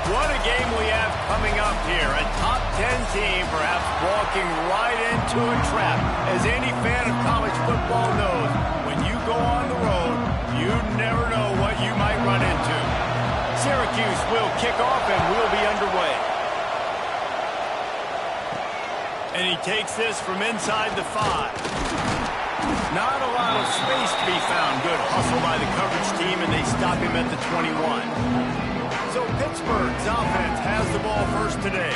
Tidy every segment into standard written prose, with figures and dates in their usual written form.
What a game we have coming up here. A top 10 team perhaps walking right into a trap. As any fan of college football knows, when you go on the road, you never know what you might run into. Syracuse will kick off and we'll be underway. And he takes this from inside the 5. Not a lot of space to be found. Good hustle by the coverage team, and they stop him at the 21. So Pittsburgh's offense has the ball first today.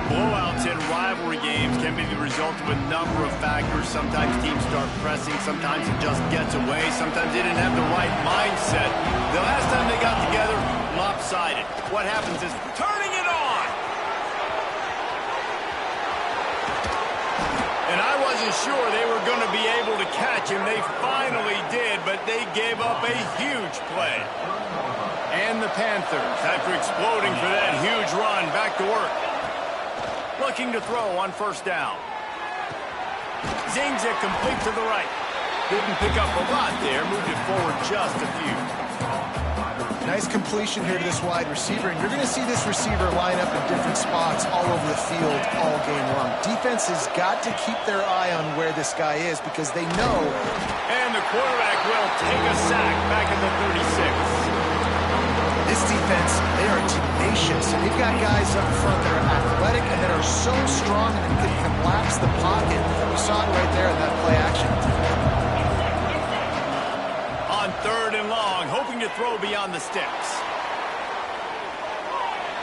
Blowouts in rivalry games can be the result of a number of factors. Sometimes teams start pressing. Sometimes it just gets away. Sometimes they didn't have the right mindset. The last time they got together, lopsided. What happens is turning it on. And I wasn't sure they were going to be able to catch him. They finally did, but they gave up a huge play. And the Panthers, after exploding for that huge run, back to work. Looking to throw on first down. Zings it complete to the right. Didn't pick up a lot there, moved it forward just a few. Nice completion here to this wide receiver, and you're going to see this receiver line up in different spots all over the field all game long. Defense has got to keep their eye on where this guy is because they know. And the quarterback will take a sack back at the 36. This defense, they are tenacious, and they've got guys up front that are athletic and that are so strong and can collapse the pocket. We saw it right there in that play action. On 3rd and long, hoping to throw beyond the sticks.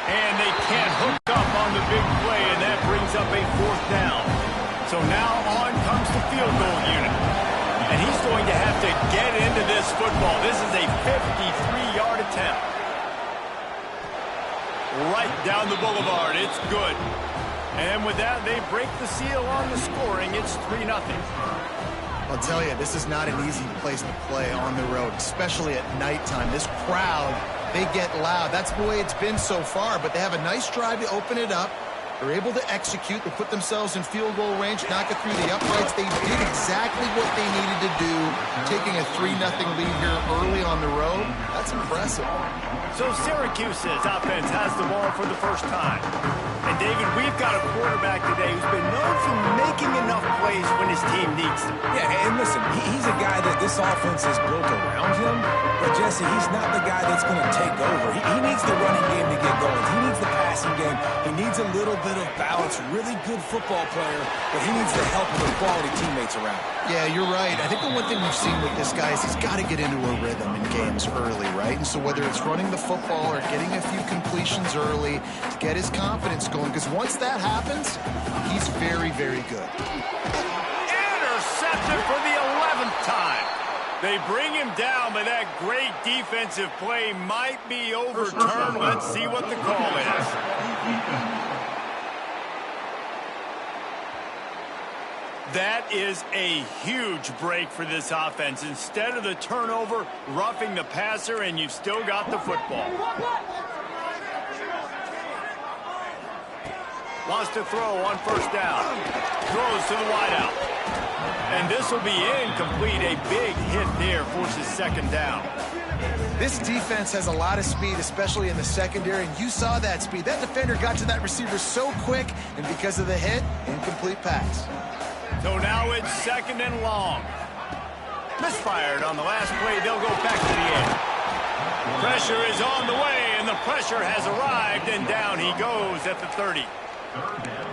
And they can't hook up on the big play, and that brings up a 4th down. So now on comes the field goal unit. And he's going to have to get into this football. This is a 53-yard attempt. Right down the boulevard. It's good. And with that, they break the seal on the scoring. It's 3-0. I'll tell you, this is not an easy place to play on the road, especially at nighttime. This crowd, they get loud. That's the way it's been so far, but they have a nice drive to open it up. They're able to execute. They put themselves in field goal range, knock it through the uprights. They did exactly what they needed to do, taking a 3-0 lead here early on the road. That's impressive. So Syracuse's offense has the ball for the first time. And, David, we've got a quarterback today who's been known for making enough plays when his team needs them. Yeah, and listen, he's a guy that this offense is built around him. But, Jesse, he's not the guy that's going to take over. He needs the running game to get going. He needs the passing game. He needs a little bit of balance. Really good football player, but he needs the help of the quality teammates around. Yeah, you're right. I think the one thing we've seen with this guy is he's got to get into a rhythm in games early, right? And so whether it's running the football or getting a few completions early to get his confidence going, because once that happens, he's very, very good. Intercepted for the 11th time. They bring him down, but that great defensive play might be overturned. Let's see what the call is. That is a huge break for this offense. Instead of the turnover, roughing the passer, and you've still got the football. Wants to throw on first down. Throws to the wideout. And this will be incomplete. A big hit there forces 2nd down. This defense has a lot of speed, especially in the secondary, and you saw that speed. That defender got to that receiver so quick, and because of the hit, incomplete pass. So now it's 2nd and long. Misfired on the last play. They'll go back to the air. Pressure is on the way, and the pressure has arrived, and down he goes at the 30.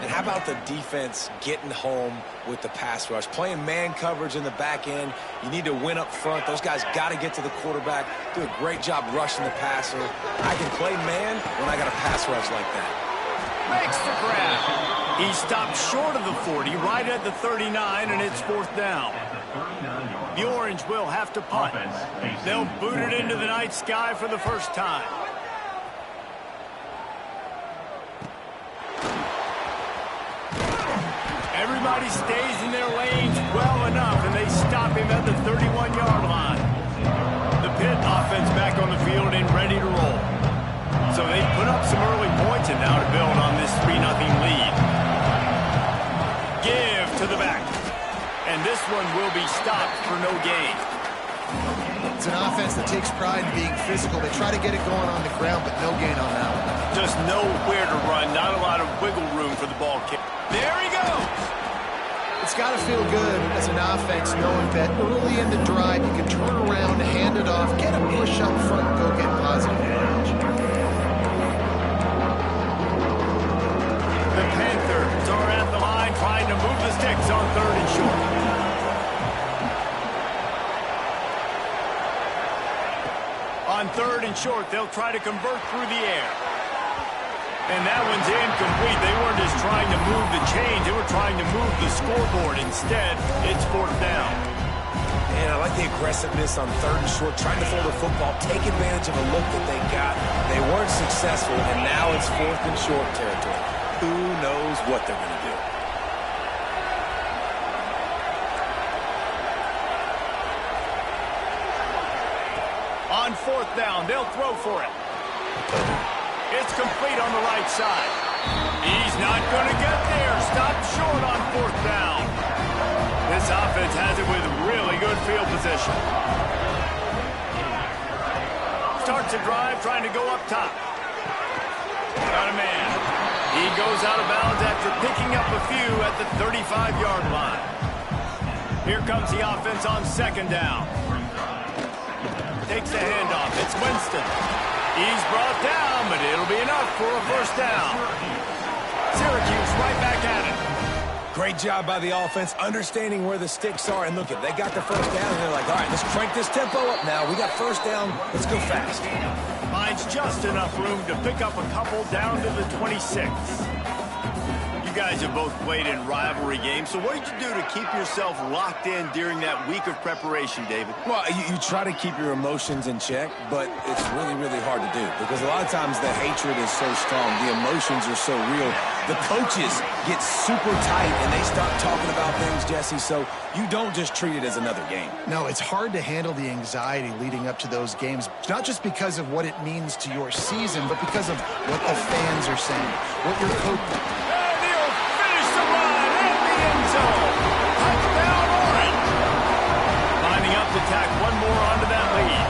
And how about the defense getting home with the pass rush? Playing man coverage in the back end. You need to win up front. Those guys got to get to the quarterback. Do a great job rushing the passer. I can play man when I got a pass rush like that. Makes the grab. He stopped short of the 40, right at the 39, and it's 4th down. The Orange will have to punt. They'll boot it into the night sky for the first time. Everybody stays in their lanes well enough, and they stop him at the 31-yard line. The Pitt offense back on the field and ready to roll. So they put up some early points, and now to build on this 3-0 lead. Give to the back. And this one will be stopped for no gain. It's an offense that takes pride in being physical. They try to get it going on the ground, but no gain on that one. Just nowhere to run. Not a lot of wiggle room for the ball kick. There he goes. It's got to feel good as an offense knowing that early in the drive you can turn around, hand it off, get a push up front, and go get positive yardage. The Panthers are at the line trying to move the sticks on 3rd and short. On 3rd and short, they'll try to convert through the air. And that one's incomplete. They weren't just trying to move the chains. They were trying to move the scoreboard. Instead, it's 4th down. And I like the aggressiveness on 3rd and short, trying to throw the football, take advantage of a look that they got. They weren't successful, and now it's 4th and short territory. Who knows what they're going to do? On 4th down, they'll throw for it. It's complete on the right side. He's not going to get there. Stopped short on 4th down. This offense has it with really good field position. Starts a drive trying to go up top. Got a man. He goes out of bounds after picking up a few at the 35-yard line. Here comes the offense on 2nd down. Takes the handoff. It's Winston. He's brought down, but it'll be enough for a 1st down. Syracuse right back at it. Great job by the offense, understanding where the sticks are. And look, they got the 1st down, and they're like, all right, let's crank this tempo up now. We got 1st down. Let's go fast. Finds just enough room to pick up a couple down to the 26. You guys have both played in rivalry games, so what did you do to keep yourself locked in during that week of preparation, David? Well, you try to keep your emotions in check, but it's really, really hard to do because a lot of times the hatred is so strong. The emotions are so real. The coaches get super tight, and they start talking about things, Jesse, so you don't just treat it as another game. No, it's hard to handle the anxiety leading up to those games, not just because of what it means to your season, but because of what the fans are saying, what your coach... Touchdown, Orange! Lining up to tack one more onto that lead.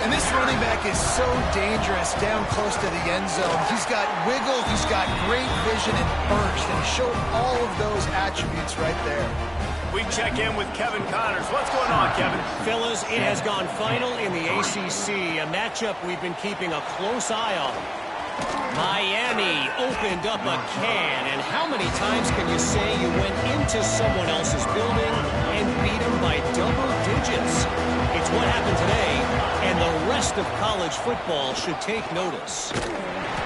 And this running back is so dangerous down close to the end zone. He's got wiggle, he's got great vision and burst, and he showed all of those attributes right there. We check in with Kevin Connors. What's going on, Kevin? Fellas, it has gone final in the ACC, a matchup we've been keeping a close eye on. Miami opened up a can, and how many times can you say you went into someone else's building and beat them by double digits? It's what happened today, and the rest of college football should take notice.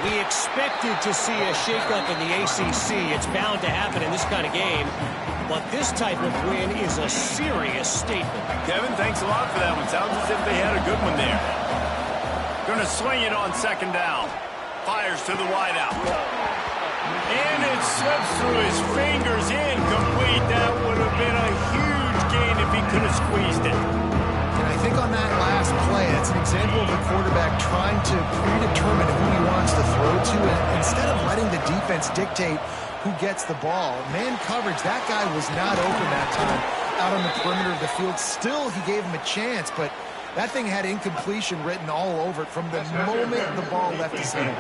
We expected to see a shakeup in the ACC. It's bound to happen in this kind of game, but this type of win is a serious statement. Kevin, thanks a lot for that one. Sounds as if they had a good one there. Going to swing it on 2nd down. Fires to the wideout. And it slips through his fingers, incomplete. That would have been a huge gain if he could have squeezed it. And I think on that last play, it's an example of the quarterback trying to predetermine who he wants to throw to, and instead of letting the defense dictate who gets the ball. Man coverage, that guy was not open that time out on the perimeter of the field. Still, he gave him a chance, but that thing had incompletion written all over it from the moment the ball left his hand.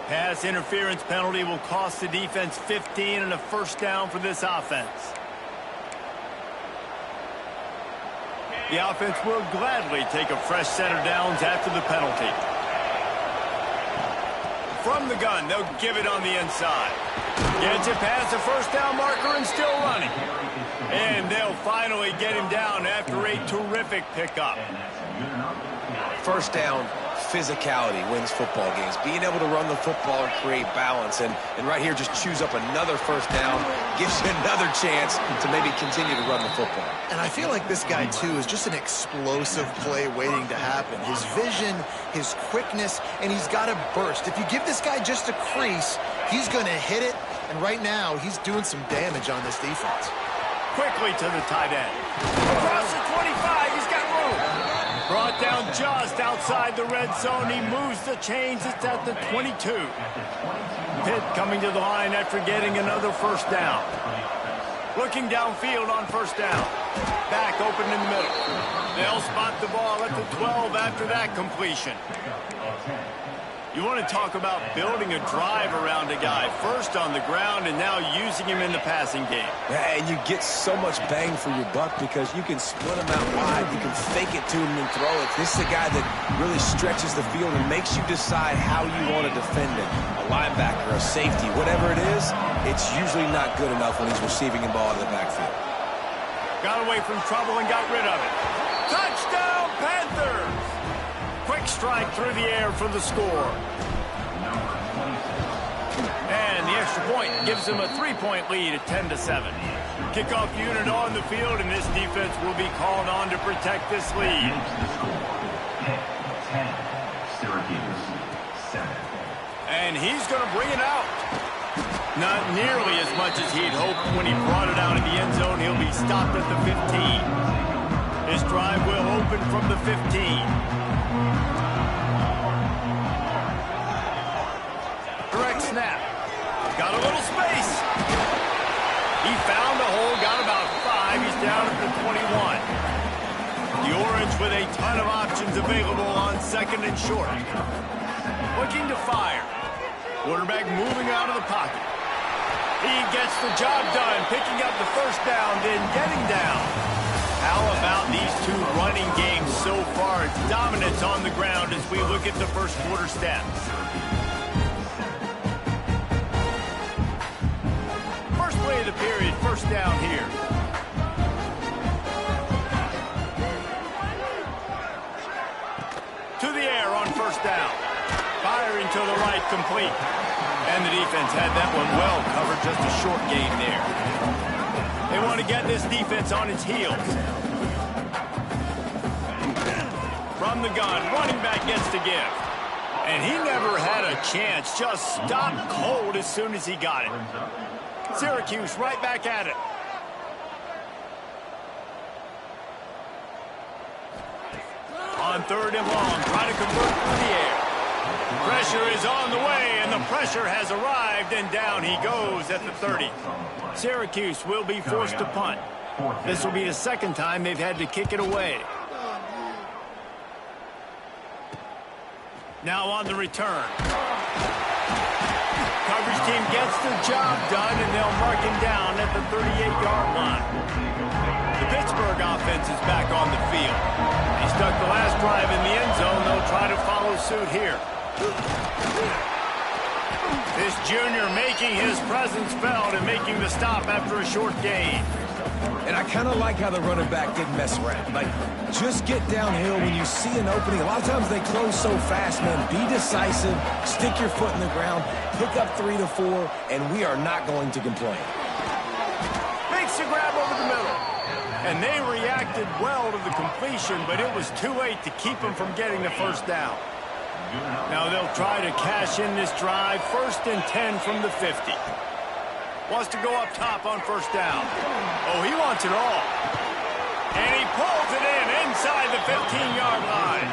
Pass interference penalty will cost the defense 15 and a 1st down for this offense. The offense will gladly take a fresh set of downs after the penalty. From the gun, they'll give it on the inside. Gets it past the 1st down marker and still running. And they'll finally get him down after a terrific pickup. 1st down, physicality wins football games. Being able to run the football and create balance. And right here, just choose up another 1st down. Gives you another chance to maybe continue to run the football. And I feel like this guy, too, is just an explosive play waiting to happen. His vision, his quickness, and he's got a burst. If you give this guy just a crease, he's going to hit it. And right now, he's doing some damage on this defense. Quickly to the tight end. Across the 25, he's got room. Brought down just outside the red zone. He moves the chains. It's at the 22. Pitt coming to the line after getting another 1st down. Looking downfield on first down. Back open in the middle. They'll spot the ball at the 12 after that completion. You want to talk about building a drive around a guy. First on the ground and now using him in the passing game. Yeah, and you get so much bang for your buck because you can split him out wide. You can fake it to him and throw it. This is a guy that really stretches the field and makes you decide how you want to defend him. A linebacker, a safety, whatever it is, it's usually not good enough when he's receiving the ball out of the backfield. Got away from trouble and got rid of it. Touchdown, Panthers! Quick strike through the air for the score. And the extra point gives them a 3-point lead at 10-7. Kickoff unit on the field, and this defense will be called on to protect this lead. Syracuse, 7. And he's going to bring it out. Not nearly as much as he'd hoped when he brought it out of the end zone. He'll be stopped at the 15. This drive will open from the 15. Direct snap. Got a little space. He found a hole, got about 5. He's down at the 21. The Orange with a ton of options available on second and short. Looking to fire. Quarterback moving out of the pocket. He gets the job done, picking up the first down, then getting down. How about these two running games so far? It's dominance on the ground as we look at the first quarter stats. First play of the period, first down here. To the air on first down. Firing to the right, complete. And the defense had that one well covered, just a short gain there. They want to get this defense on its heels. From the gun, running back gets to give. And he never had a chance, just stopped cold as soon as he got it. Syracuse right back at it. On third and long, trying to convert through the air. Pressure is on the way, and the pressure has arrived, and down he goes at the 30. Syracuse will be forced to punt. This will be the second time they've had to kick it away. Now on the return. Coverage team gets the job done, and they'll mark him down at the 38-yard line. The Pittsburgh offense is back on the field. They stuck the last drive in the end zone. They'll try to follow suit here. This junior making his presence felt and making the stop after a short gain. And I kind of like how the running back didn't mess around. Like, just get downhill when you see an opening. A lot of times they close so fast, man. Be decisive, stick your foot in the ground, pick up 3 to 4, and we are not going to complain. Makes the grab over the middle. And they reacted well to the completion, but it was too late to keep them from getting the first down. Now they'll try to cash in this drive. First and 10 from the 50. Wants to go up top on first down. Oh, he wants it all. And he pulls it in inside the 15-yard line.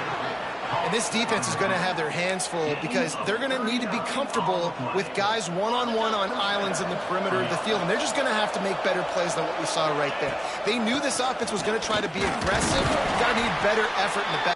And this defense is going to have their hands full because they're going to need to be comfortable with guys one-on-one on islands in the perimeter of the field. And they're just going to have to make better plays than what we saw right there. They knew this offense was going to try to be aggressive. Got to need better effort in the back.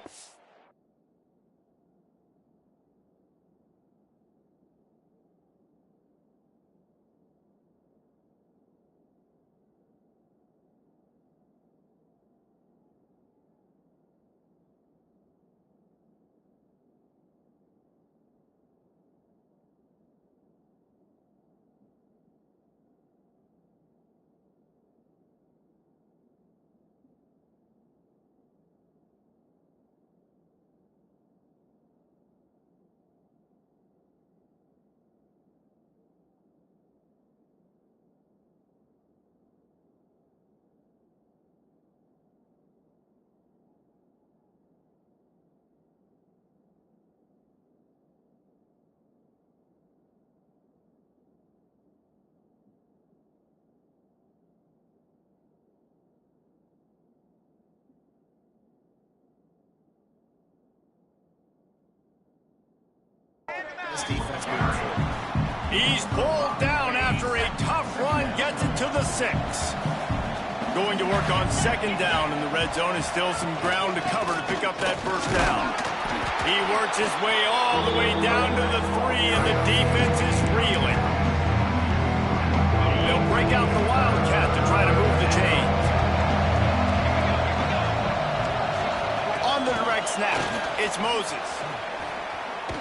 He's pulled down after a tough run, gets it to the 6. Going to work on second down in the red zone, and still some ground to cover to pick up that first down. He works his way all the way down to the 3, and the defense is reeling. They'll break out the Wildcat to try to move the chains. On the direct snap, it's Moses.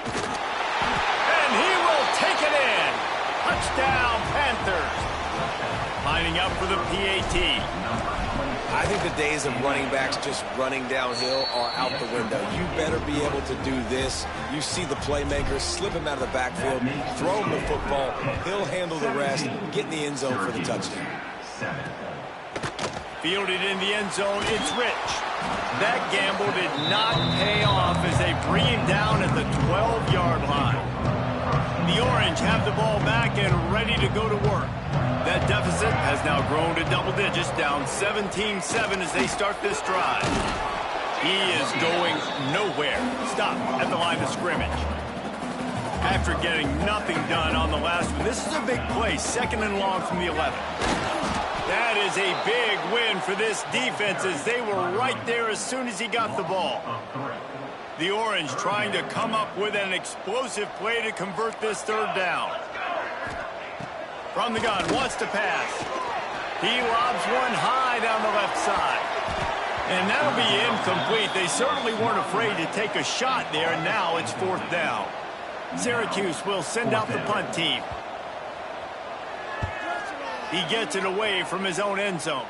And he will take it in. Touchdown, Panthers. Lining up for the PAT. I think the days of running backs just running downhill are out the window. You better be able to do this. You see the playmakers, slip him out of the backfield, throw him the football, he'll handle the rest, get in the end zone for the touchdown. Fielded in the end zone, it's Rich. That gamble did not pay off as they bring him down at the 12-yard line. The Orange have the ball back and ready to go to work. That deficit has now grown to double digits, down 17-7 as they start this drive. He is going nowhere. Stop at the line of scrimmage. After getting nothing done on the last one, this is a big play, 2nd and long from the 11. That is a big win for this defense as they were right there as soon as he got the ball. The Orange trying to come up with an explosive play to convert this 3rd down. From the gun, wants to pass. He lobs one high down the left side. And that'll be incomplete. They certainly weren't afraid to take a shot there, and now it's 4th down. Syracuse will send out the punt team. He gets it away from his own end zone.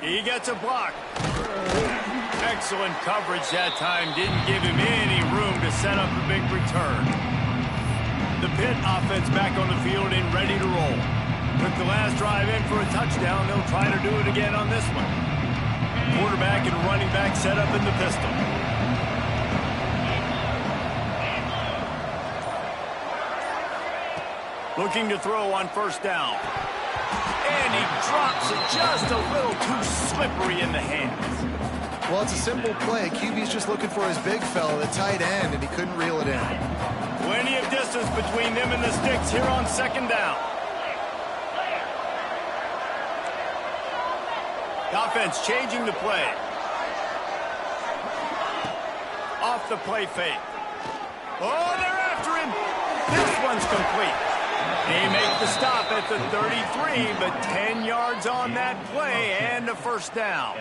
He gets a block. Excellent coverage that time. Didn't give him any room to set up a big return. The Pitt offense back on the field and ready to roll. Took the last drive in for a touchdown. They'll try to do it again on this one. Quarterback and running back set up in the pistol. Looking to throw on 1st down. And he drops it just a little too slippery in the hands. Well, it's a simple play. QB's just looking for his big fella, the tight end, and he couldn't reel it in. Plenty of distance between them and the sticks here on 2nd down. The offense changing the play. Off the play fake. Oh, they're after him. This one's complete. They make the stop at the 33, but 10 yards on that play and a 1st down.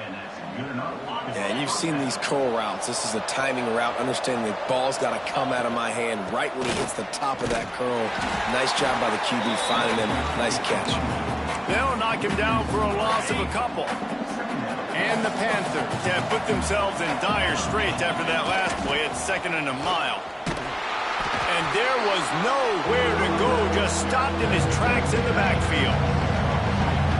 Yeah, and you've seen these curl routes. This is a timing route, understanding the ball's got to come out of my hand right when he hits the top of that curl. Nice job by the QB finding him. Nice catch. They'll knock him down for a loss of a couple. And the Panthers have put themselves in dire straits after that last play at 2nd and a mile. And there was nowhere to go, just stopped in his tracks in the backfield.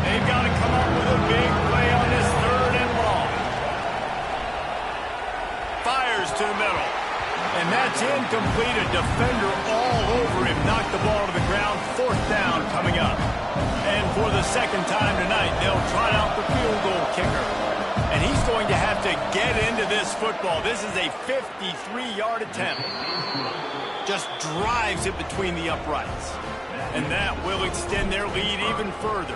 They've got to come up with a big play on this 3rd and long. Fires to the middle. And that's incomplete. A defender all over him. Knocked the ball to the ground. 4th down coming up. And for the 2nd time tonight, they'll try out the field goal kicker. And he's going to have to get into this football. This is a 53-yard attempt. Just drives it between the uprights. And that will extend their lead even further.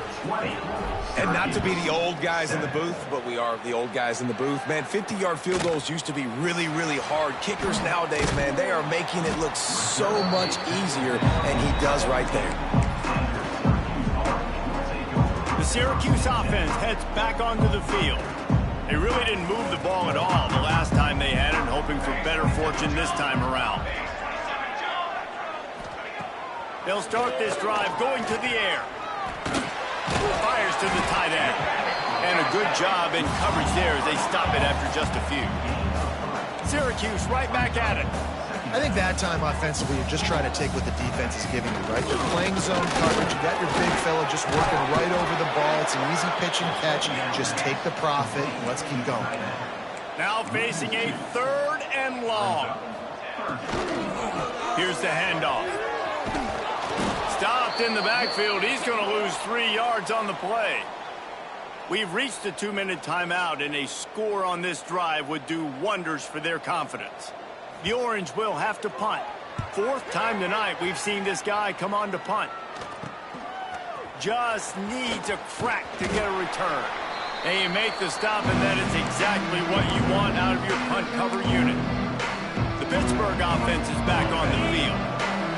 And not to be the old guys in the booth, but we are the old guys in the booth. Man, 50-yard field goals used to be really, really hard. Kickers nowadays, man, they are making it look so much easier, and he does right there. The Syracuse offense heads back onto the field. They really didn't move the ball at all the last time they had it, hoping for better fortune this time around. They'll start this drive going to the air. Fires to the tight end. And a good job in coverage there as they stop it after just a few. Syracuse right back at it. I think that time offensively, you're just trying to take what the defense is giving you, right? You're playing zone coverage. You got your big fella just working right over the ball. It's an easy pitch and catch. Just take the profit and let's keep going. Now facing a 3rd and long. Here's the handoff. Stopped in the backfield. He's going to lose 3 yards on the play. We've reached the 2-minute timeout, and a score on this drive would do wonders for their confidence. The Orange will have to punt. 4th time tonight we've seen this guy come on to punt. just needs a crack to get a return. And you make the stop, and that is exactly what you want out of your punt cover unit. The Pittsburgh offense is back on the field.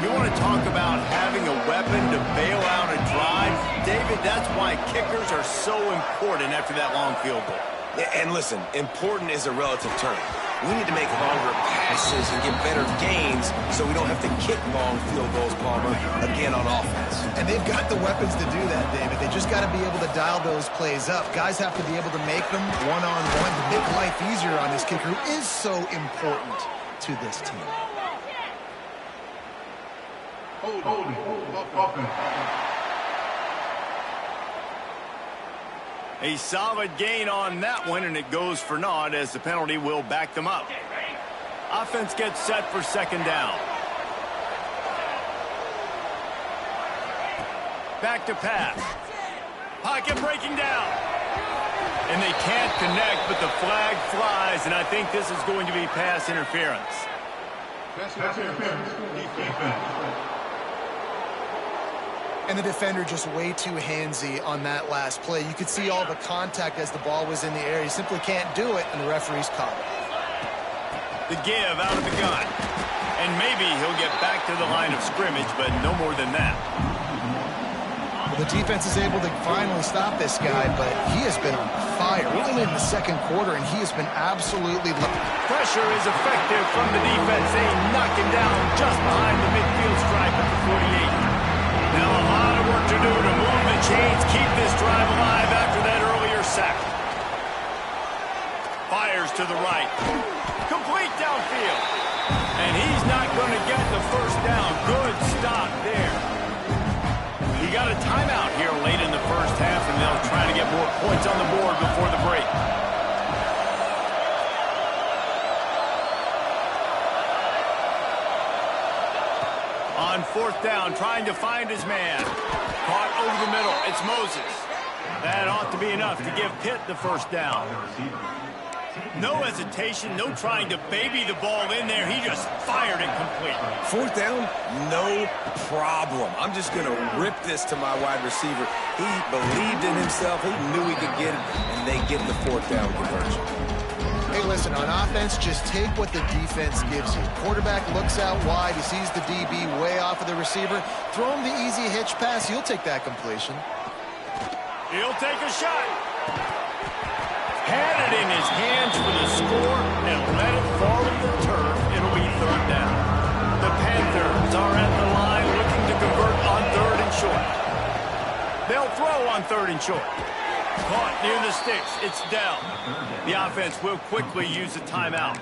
You want to talk about having a weapon to bail out a drive? David, that's why kickers are so important after that long field goal. Yeah, and listen, important is a relative term. We need to make longer passes and get better gains so we don't have to kick long field goals, Palmer, again on offense. And they've got the weapons to do that, David. They just got to be able to dial those plays up. Guys have to be able to make them one-on-one to make life easier on this kicker who is so important to this team. A solid gain on that one, and it goes for naught as the penalty will back them up. Offense gets set for second down. Back to pass. Pocket breaking down. And they can't connect, but the flag flies, and I think this is going to be pass interference. And the defender just way too handsy on that last play. You could see all the contact as the ball was in the air. He simply can't do it, and the referee's caught it. The give out of the gun. And maybe he'll get back to the line of scrimmage, but no more than that. Well, the defense is able to finally stop this guy, but he has been on fire. We're only in the second quarter, and he has been absolutely... Pressure is effective from the defense. They knock him down just behind the midfield stripe at the 48. Now a lot of work to do to move the chains, keep this drive alive after that earlier sack. Fires to the right. Complete downfield. And he's not going to get the first down. Good stop there. We got a timeout here late in the first half, and they'll try to get more points on the board before the break. On fourth down, trying to find his man. Caught over the middle. It's Moses. That ought to be enough to give Pitt the first down. No hesitation, no trying to baby the ball in there. He just fired it complete. Fourth down, no problem. I'm just going to rip this to my wide receiver. He believed in himself. He knew he could get it, and they get the fourth down conversion. Hey, listen, on offense, just take what the defense gives you. Quarterback looks out wide. He sees the DB way off of the receiver. Throw him the easy hitch pass. He'll take that completion. He'll take a shot. Had it in his hands for the score and let it fall to the turf. It'll be third down. The Panthers are at the line looking to convert on third and short. They'll throw on third and short. Caught near the sticks. It's down. The offense will quickly use a timeout.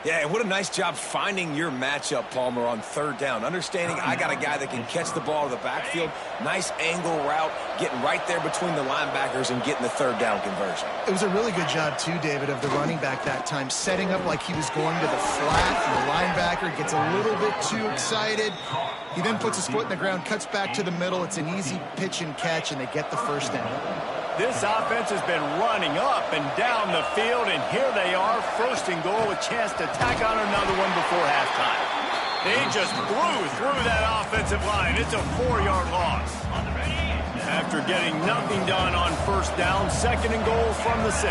Yeah, and what a nice job finding your matchup, Palmer, on third down. Understanding I got a guy that can catch the ball to the backfield. Nice angle route, getting right there between the linebackers and getting the third down conversion. It was a really good job, too, David, of the running back that time, setting up like he was going to the flat, and the linebacker gets a little bit too excited. He then puts his foot in the ground, cuts back to the middle. It's an easy pitch and catch, and they get the first down. This offense has been running up and down the field, and here they are, first and goal, a chance to tack on another one before halftime. They just blew through that offensive line. It's a 4-yard loss. After getting nothing done on first down, second and goal from the 6.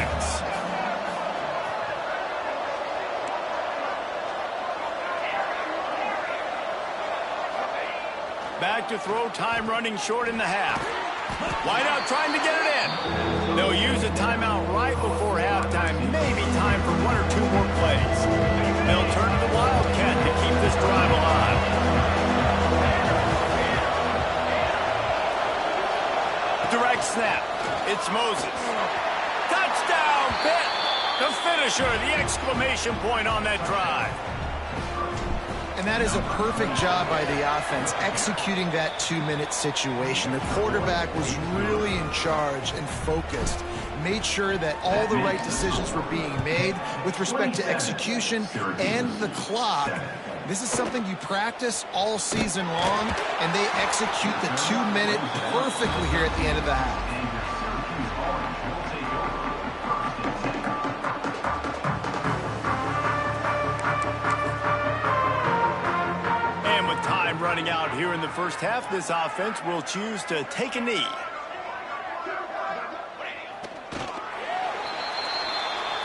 Back to throw, time running short in the half. Wide out trying to get it in. They'll use a timeout right before halftime. Maybe time for 1 or 2 more plays. They'll turn to the Wildcat to keep this drive alive. Direct snap. It's Moses. Touchdown, Pitt. The finisher, the exclamation point on that drive. And that is a perfect job by the offense, executing that 2-minute situation. The quarterback was really in charge and focused, made sure that all the right decisions were being made with respect to execution and the clock. This is something you practice all season long, and they execute the 2-minute perfectly here at the end of the half. running out here in the first half. This offense will choose to take a knee.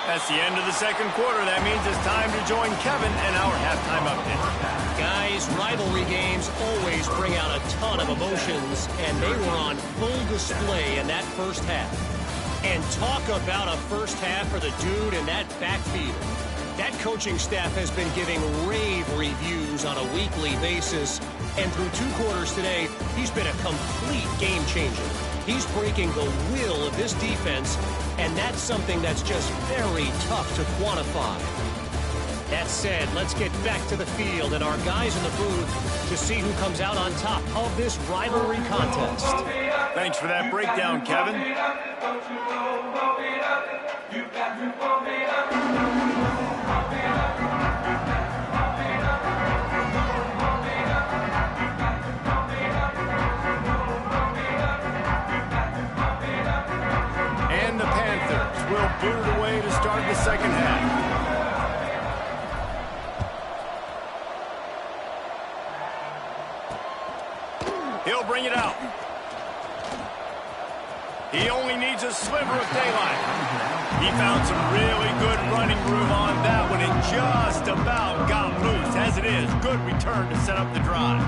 That's the end of the second quarter. That means it's time to join Kevin in our halftime update. Guys, rivalry games always bring out a ton of emotions, and they were on full display in that first half. And talk about a first half for the dude in that backfield. That coaching staff has been giving rave reviews on a weekly basis, and through 2 quarters today, he's been a complete game changer. He's breaking the will of this defense, and that's something that's just very tough to quantify. That said, let's get back to the field and our guys in the booth to see who comes out on top of this rivalry contest. Thanks for that breakdown, Kevin. And the Panthers will boot it away to start the second half. He'll bring it out. He only needs a sliver of daylight. He found some really good running room on that one and just about got loose. As it is, good return to set up the drive.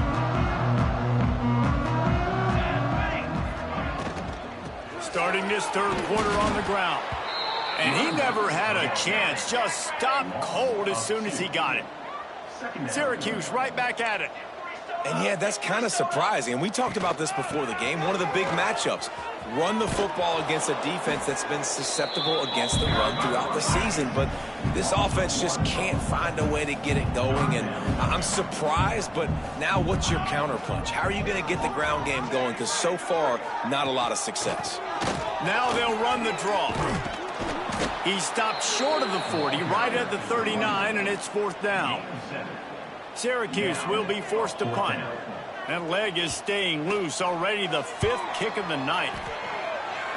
Starting this third quarter on the ground. And he never had a chance. Just stopped cold as soon as he got it. Syracuse right back at it. And yeah, that's kind of surprising. And we talked about this before the game. One of the big matchups. Run the football against a defense that's been susceptible against the run throughout the season. But this offense just can't find a way to get it going. And I'm surprised, but now what's your counterpunch? How are you going to get the ground game going? Because so far, not a lot of success. Now they'll run the draw. He stopped short of the 40, right at the 39, and it's 4th down. Syracuse will be forced to punt. That leg is staying loose. Already the 5th kick of the night.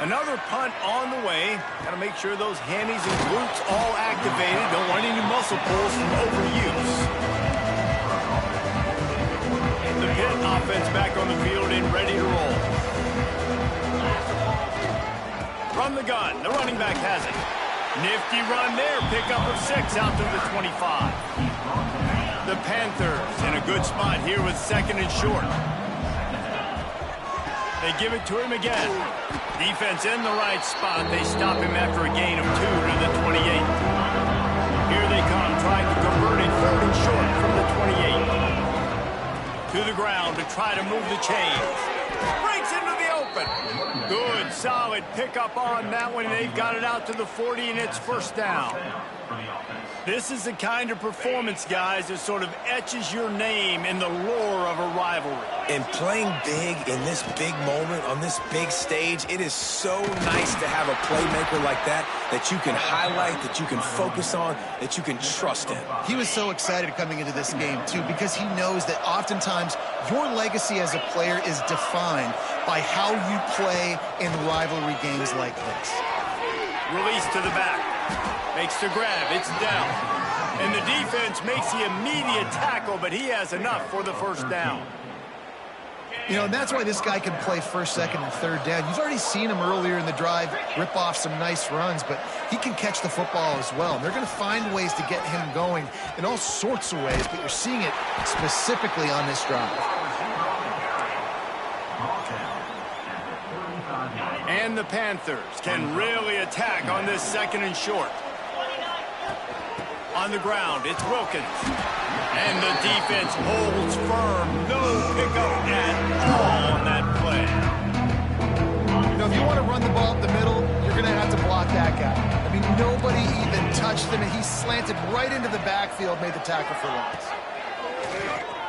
Another punt on the way. Got to make sure those hammies and glutes all activated. Don't want any muscle pulls from overuse. The Pitt offense back on the field and ready to roll. From the gun, the running back has it. Nifty run there. Pickup of 6 out to the 25. The Panthers in a good spot here with 2nd and short. They give it to him again. Defense in the right spot. They stop him after a gain of 2 to the 28. Here they come, trying to convert it 3rd and short from the 28. To the ground to try to move the chains. Breaks into the open. Good, solid pickup on that one. They've got it out to the 40, and it's 1st down. This is the kind of performance, guys, that sort of etches your name in the lore of a rivalry. And playing big in this big moment, on this big stage, it is so nice to have a playmaker like that you can highlight, that you can focus on, that you can trust in. He was so excited coming into this game, too, because he knows that oftentimes your legacy as a player is defined by how you play in rivalry games like this. Release to the back. Makes the grab. It's down. And the defense makes the immediate tackle, but he has enough for the 1st down. You know, and that's why this guy can play 1st, 2nd, and 3rd down. You've already seen him earlier in the drive rip off some nice runs, but he can catch the football as well. And they're going to find ways to get him going in all sorts of ways, but you're seeing it specifically on this drive. And the Panthers can really attack on this 2nd and short. On the ground, it's Wilkins. And the defense holds firm. No pickup at all on that play. You know, if you want to run the ball up the middle, you're going to have to block that guy. I mean, nobody even touched him, and he slanted right into the backfield, made the tackle for loss.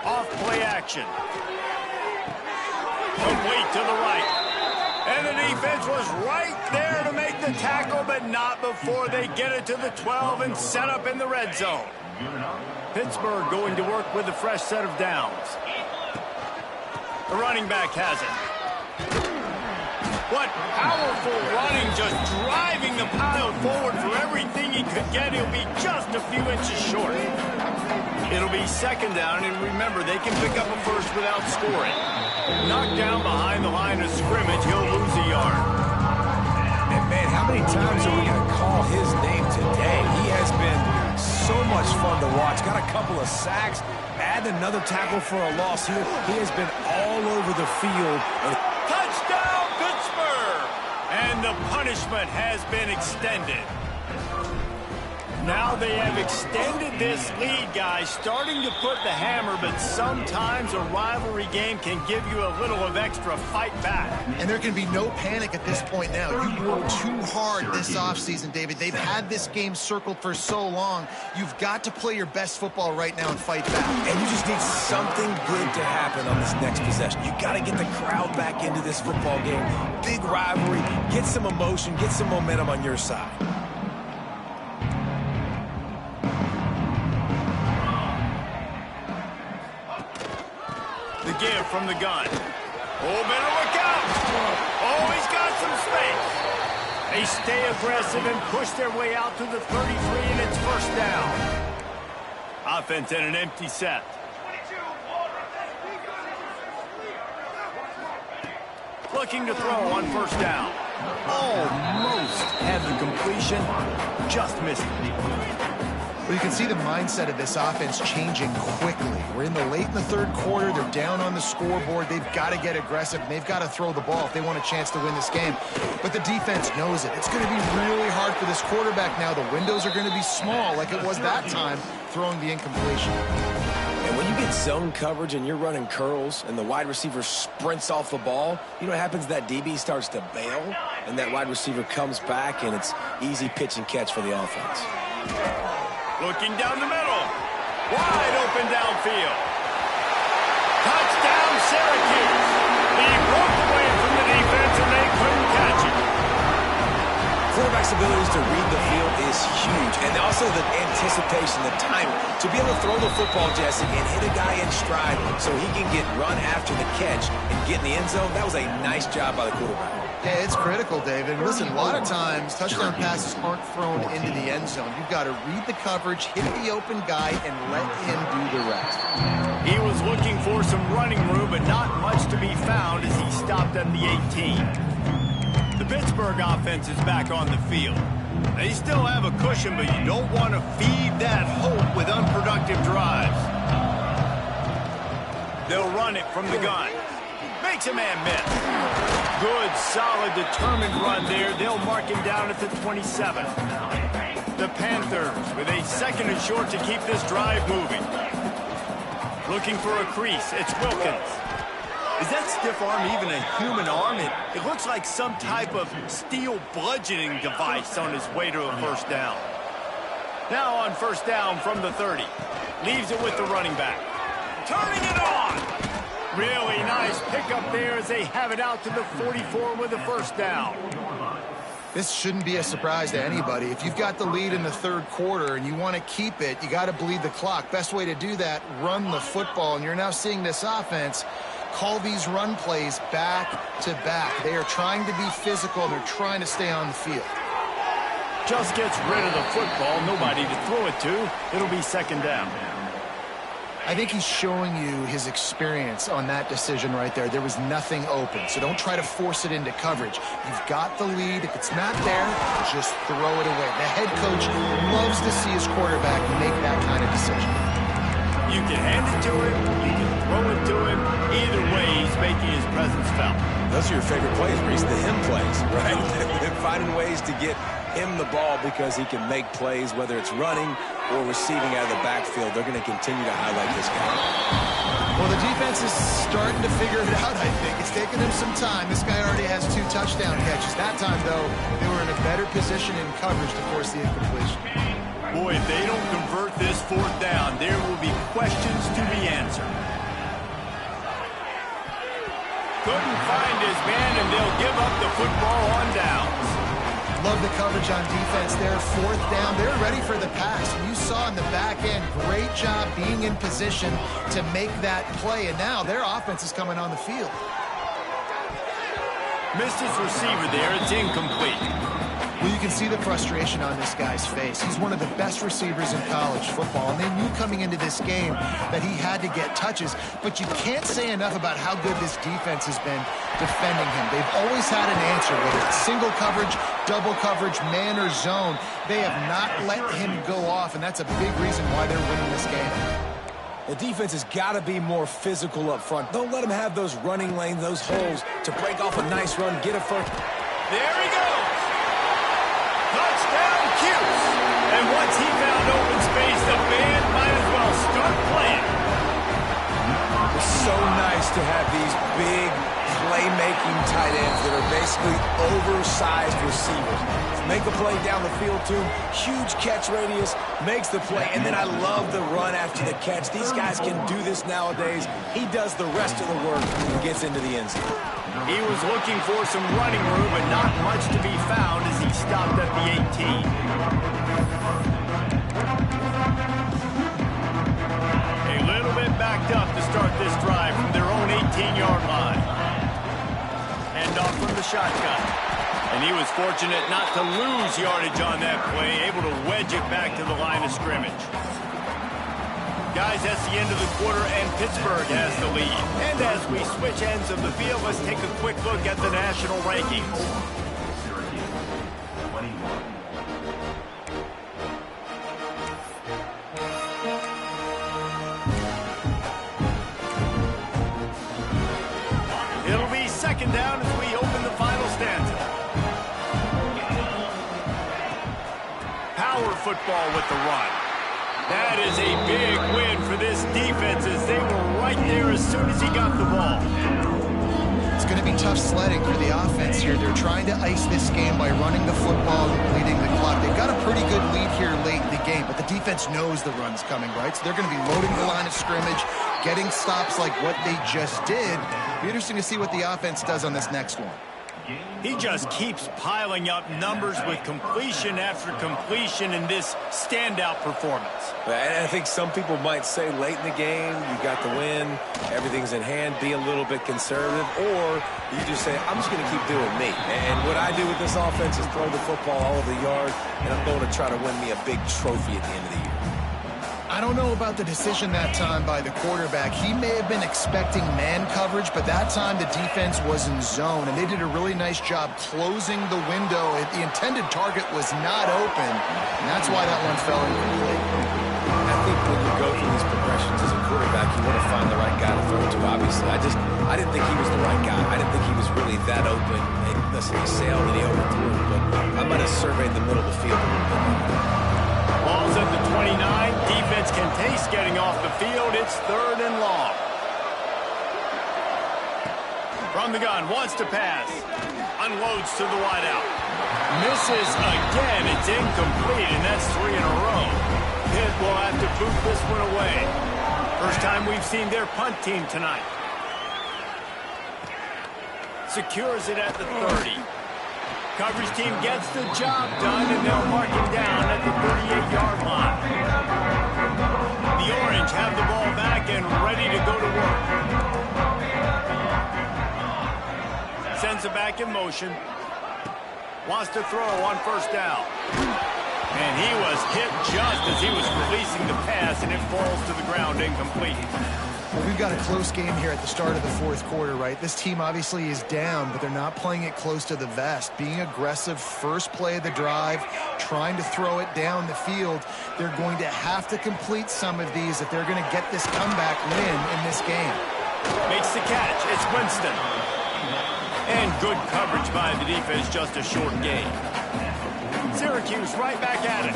Off play action. Complete to the right. And the defense was right there to make the tackle, but not before they get it to the 12 and set up in the red zone. Pittsburgh going to work with a fresh set of downs. The running back has it. What powerful running, just driving the pile forward for everything he could get. He'll be just a few inches short. It'll be second down, and remember, they can pick up a first without scoring. Knocked down behind the line of scrimmage, he'll lose a yard. And, man, how many times are we going to call his name today? He has been so much fun to watch. Got a couple of sacks, add another tackle for a loss here. He has been all over the field. Touchdown, Pittsburgh! And the punishment has been extended. Now they have extended this lead, guys, starting to put the hammer, but sometimes a rivalry game can give you a little of extra fight back. And there can be no panic at this point now. You worked too hard this offseason, David. They've had this game circled for so long. You've got to play your best football right now and fight back. And you just need something good to happen on this next possession. You got to get the crowd back into this football game. Big rivalry. Get some emotion. Get some momentum on your side. The give from the gun. Oh, better look out. Oh, he's got some space. They stay aggressive and push their way out to the 33, and it's first down. Offense in an empty set. Looking to throw on first down. Almost had the completion. Just missed it. Well, you can see the mindset of this offense changing quickly. We're in the third quarter. They're down on the scoreboard. They've got to get aggressive, and they've got to throw the ball if they want a chance to win this game. But the defense knows it. It's going to be really hard for this quarterback now. The windows are going to be small like it was that time throwing the incompletion. And when you get zone coverage and you're running curls and the wide receiver sprints off the ball, you know what happens? That DB starts to bail, and that wide receiver comes back, and it's easy pitch and catch for the offense. Looking down the middle. Wide open downfield. Touchdown, Syracuse. He broke away from the defense, and they couldn't catch it. Quarterback's abilities to read the field is huge, and also the anticipation, the timing. To be able to throw the football, Jesse, and hit a guy in stride so he can get run after the catch and get in the end zone, that was a nice job by the quarterback. Yeah, it's critical, David. Listen, a lot of times touchdown passes aren't thrown into the end zone. You've got to read the coverage, hit the open guy, and let him do the rest. He was looking for some running room, but not much to be found as he stopped at the 18. The Pittsburgh offense is back on the field. They still have a cushion, but you don't want to feed that hope with unproductive drives. They'll run it from the gun. Makes a man miss. Good, solid, determined run there. They'll mark him down at the 27. The Panthers with a second and short to keep this drive moving. Looking for a crease. It's Wilkins. Is that stiff arm even a human arm? It looks like some type of steel bludgeoning device on his way to a first down. Now on first down from the 30. Leaves it with the running back. Turning it on. Really nice pickup there as they have it out to the 44 with a first down. This shouldn't be a surprise to anybody. If you've got the lead in the third quarter and you want to keep it, you got to bleed the clock. Best way to do that, run the football. And you're now seeing this offense call these run plays back to back. They are trying to be physical. They're trying to stay on the field. Just gets rid of the football. Nobody to throw it to. It'll be second down. I think he's showing you his experience on that decision right there. There was nothing open, so don't try to force it into coverage. You've got the lead. If it's not there, just throw it away. The head coach loves to see his quarterback make that kind of decision. You can hand it to him. You can throw it to him. Either way, he's making his presence felt. Those are your favorite plays, Reese, the him plays, right? Finding ways to get him the ball because he can make plays, whether it's running or receiving out of the backfield. They're going to continue to highlight this guy. Well, the defense is starting to figure it out, I think. It's taken them some time. This guy already has 2 touchdown catches. That time, though, they were in a better position in coverage to force the incompletion. Boy, if they don't convert this fourth down, there will be questions to be answered. Couldn't find his man, and they'll give up the football on downs. Love the coverage on defense there. Fourth down. They're ready for the pass. And you saw in the back end, great job being in position to make that play. And now their offense is coming on the field. Missed his receiver there. It's incomplete. Well, you can see the frustration on this guy's face. He's one of the best receivers in college football, and they knew coming into this game that he had to get touches, but you can't say enough about how good this defense has been defending him. They've always had an answer, whether it's single coverage, double coverage, man or zone. They have not let him go off, and that's a big reason why they're winning this game. The defense has got to be more physical up front. Don't let them have those running lanes, those holes to break off a nice run, get a first. There he goes. Touchdown, Cuse. And once he found open space, the band might as well start playing. It's so nice to have these big playmaking tight ends that are basically oversized receivers. Make a play down the field to him, huge catch radius, makes the play, and then I love the run after the catch. These guys can do this nowadays. He does the rest of the work and gets into the end zone. He was looking for some running room, but not much to be found as he stopped at the 18. A little bit backed up to start this drive from their own 18-yard line. Hand off from the shotgun. And he was fortunate not to lose yardage on that play, able to wedge it back to the line of scrimmage. Guys, that's the end of the quarter, and Pittsburgh has the lead. And as we switch ends of the field, let's take a quick look at the national rankings. Syracuse, 21. It'll be second down as we open the final stanza. Power football with the run. That is a big win for this defense as they were right there as soon as he got the ball. It's going to be tough sledding for the offense here. They're trying to ice this game by running the football and bleeding the clock. They've got a pretty good lead here late in the game, but the defense knows the run's coming, right? So they're going to be loading the line of scrimmage, getting stops like what they just did. Be interesting to see what the offense does on this next one. He just keeps piling up numbers with completion after completion in this standout performance. And I think some people might say late in the game, you got the win, everything's in hand, be a little bit conservative, or you just say, I'm just going to keep doing me. And what I do with this offense is throw the football all over the yard, and I'm going to try to win me a big trophy at the end of the year. I don't know about the decision that time by the quarterback. He may have been expecting man coverage, but that time the defense was in zone, and they did a really nice job closing the window. The intended target was not open, and that's why that one fell incomplete. I think when you go through these progressions as a quarterback, you want to find the right guy to throw to, obviously. I didn't think he was the right guy. I didn't think he was really that open. And listen, he sailed and he overthrew, but I might have surveyed the middle of the field a little bit more. Ball's at the 29. Defense can taste getting off the field. It's third and long. From the gun, wants to pass. Unloads to the wideout. Misses again. It's incomplete, and that's 3 in a row. Pitt will have to boot this one away. First time we've seen their punt team tonight. Secures it at the 30. Coverage team gets the job done, and they'll mark him down at the 38-yard line. The Orange have the ball back and ready to go to work. Sends it back in motion. Wants to throw on first down. And he was hit just as he was releasing the pass, and it falls to the ground incomplete. We've got a close game here at the start of the fourth quarter, right? This team obviously is down, but they're not playing it close to the vest. Being aggressive, first play of the drive, trying to throw it down the field. They're going to have to complete some of these if they're going to get this comeback win in this game. Makes the catch. It's Winston. And good coverage by the defense, just a short gain. Syracuse right back at it.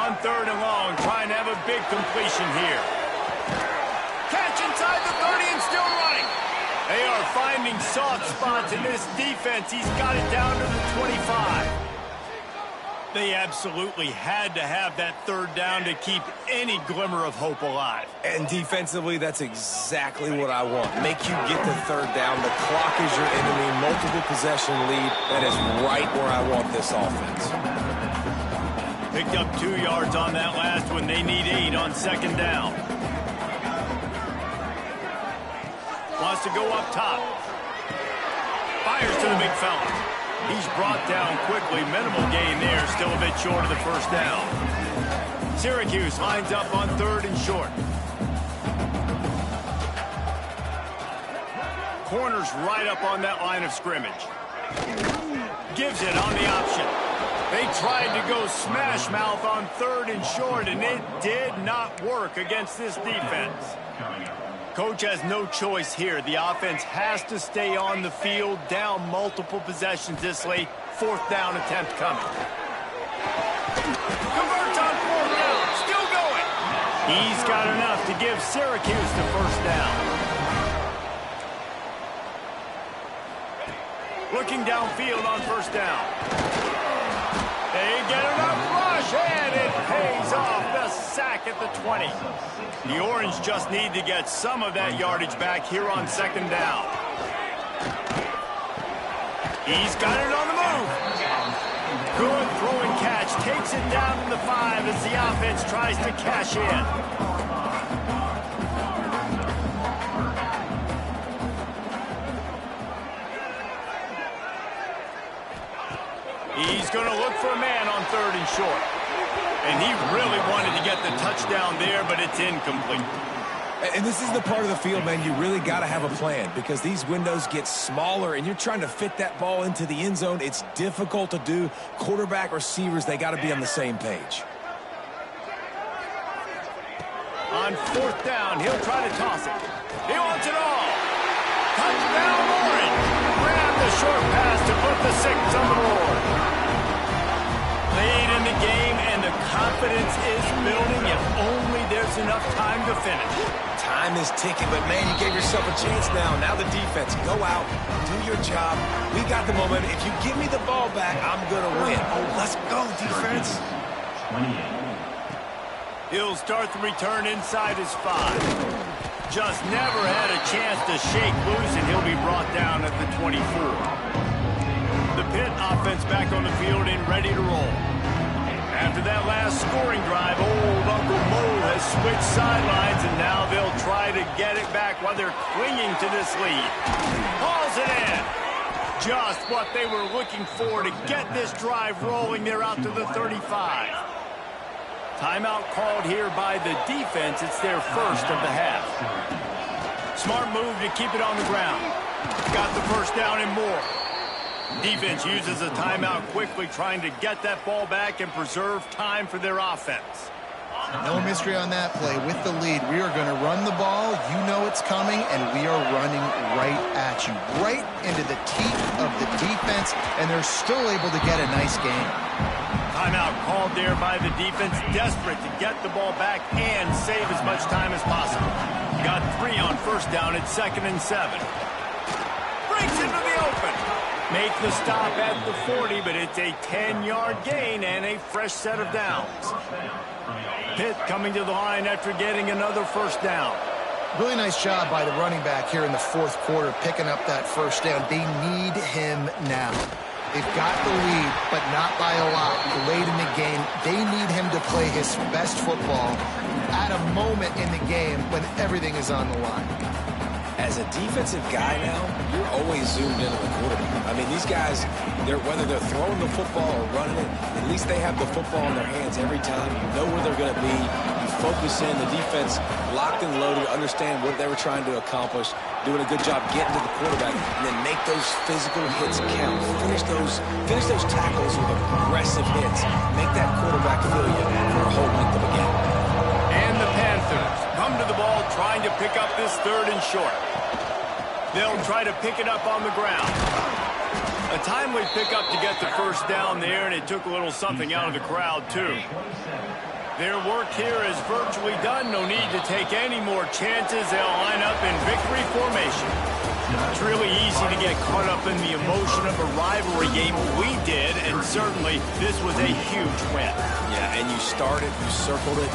On third and long, trying to have a big completion here. Catch inside the 30 and still running. They are finding soft spots in this defense. He's got it down to the 25. They absolutely had to have that third down to keep any glimmer of hope alive. And defensively, that's exactly what I want. Make you get the third down. The clock is your enemy. Multiple possession lead. That is right where I want this offense. Picked up 2 yards on that last one. They need 8 on second down. Wants to go up top. Fires to the big fella. He's brought down quickly. Minimal gain there. Still a bit short of the first down. Syracuse lines up on 3rd and short. Corner's right up on that line of scrimmage. Gives it on the option. They tried to go smash mouth on 3rd and short, and it did not work against this defense. Coach has no choice here. The offense has to stay on the field, down multiple possessions this late. 4th down attempt coming. Converts on 4th down. Still going. He's got enough to give Syracuse the first down. Looking downfield on 1st down. They get enough rush, and it pays off. The sack at the 20. The Orange just need to get some of that yardage back here on 2nd down. He's got it on the move. Good throwing catch. Takes it down to the 5 as the offense tries to cash in. He's going to look for a man on 3rd and short. And he really wanted to get the touchdown there, but it's incomplete. And this is the part of the field, man, you really got to have a plan because these windows get smaller and you're trying to fit that ball into the end zone. It's difficult to do. Quarterback, receivers, they got to be on the same page. On 4th down, he'll try to toss it. He wants it all. Touchdown, Orange. Grab the short pass to put the 6 on the board. Late in the game, and the confidence is building if only there's enough time to finish. Time is ticking, but, man, you gave yourself a chance now. Now the defense, go out, do your job. We got the momentum. If you give me the ball back, I'm going to win. Oh, let's go, defense. 28. He'll start the return inside his 5. Just never had a chance to shake loose, and he'll be brought down at the 24. The Pitt offense back on the field and ready to roll. After that last scoring drive, old Uncle Mo has switched sidelines, and now they'll try to get it back while they're clinging to this lead. Hauls it in. Just what they were looking for to get this drive rolling. They're out to the 35. Timeout called here by the defense. It's their first of the half. Smart move to keep it on the ground. Got the first down and more. Defense uses a timeout quickly, trying to get that ball back and preserve time for their offense. No mystery on that play. With the lead, we are going to run the ball. You know it's coming, and we are running right at you. Right into the teeth of the defense, and they're still able to get a nice game. Timeout called there by the defense, desperate to get the ball back and save as much time as possible. Got 3 on 1st down at 2nd and 7. Breaks into the open. Make the stop at the 40, but it's a 10-yard gain and a fresh set of downs. Pitt coming to the line after getting another 1st down. Really nice job by the running back here in the 4th quarter, picking up that 1st down. They need him now. They've got the lead, but not by a lot. Late in the game, they need him to play his best football at a moment in the game when everything is on the line. As a defensive guy now, you're always zoomed in on the quarterback. I mean, these guys, whether they're throwing the football or running it, at least they have the football in their hands every time. You know where they're going to be. You focus in. The defense locked and loaded, understand what they were trying to accomplish, doing a good job getting to the quarterback, and then make those physical hits count. Finish those tackles with aggressive hits. Make that quarterback feel you for a whole length of a game. And the Panthers come to the ball trying to pick up this 3rd and short. They'll try to pick it up on the ground. A timely pickup to get the 1st down there, and it took a little something out of the crowd, too. Their work here is virtually done. No need to take any more chances. They'll line up in victory formation. It's really easy to get caught up in the emotion of a rivalry game. We did, and certainly this was a huge win. Yeah, and you started, you circled it.